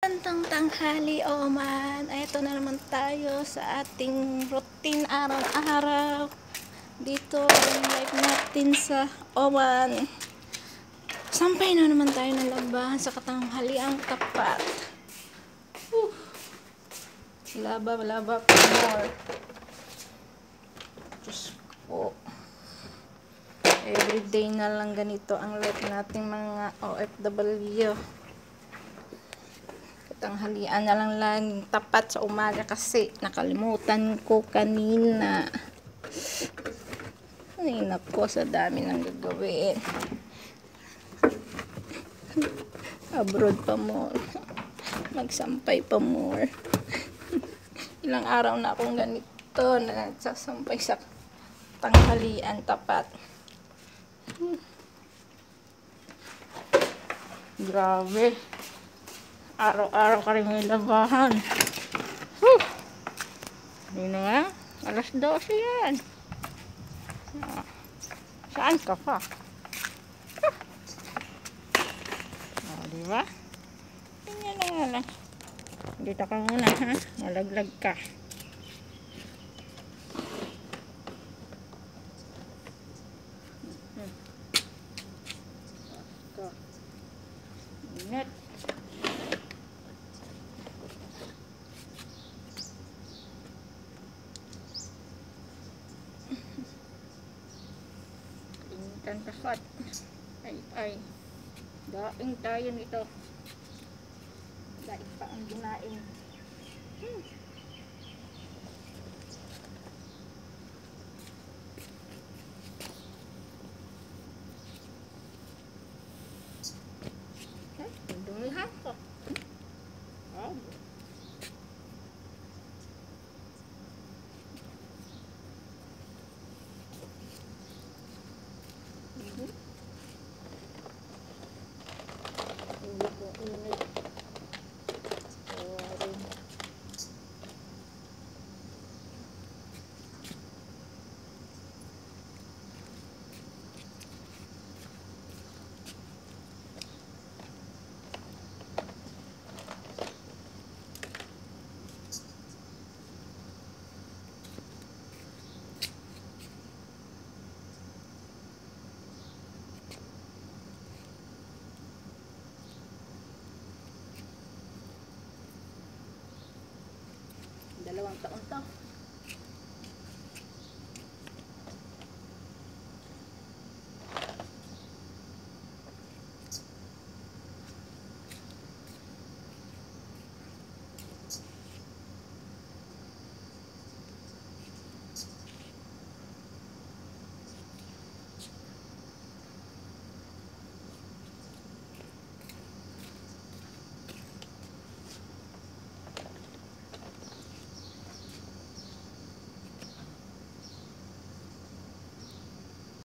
Magandang tanghali, Oman. Ito na naman tayo sa ating routine araw-araw. Dito, live natin sa Oman. Sampay na naman tayo ng labahan sa katanghaliang tapat. Laba pa more. Diyos ko. Everyday na lang ganito ang life nating mga OFW. Tanghalian na lang laging tapat sa umaga kasi nakalimutan ko kanina. Ay nako, sa dami nang gagawin. Abroad pa more. Magsampay pa more. Ilang araw na akong ganito na nagsasampay sa tanghalian tapat. Grabe. Araw-araw ka rin may labahan. Hindi na nga. Alas 12 yan. Saan ka pa? Diba? Tingnan na nga lang. Dito ka muna, ha? Malaglag ka. Ingat. Initan tapat. Ay. Daing tayo nito. Daing pa ang ginain. Dumihan ko. Dalawang taon to.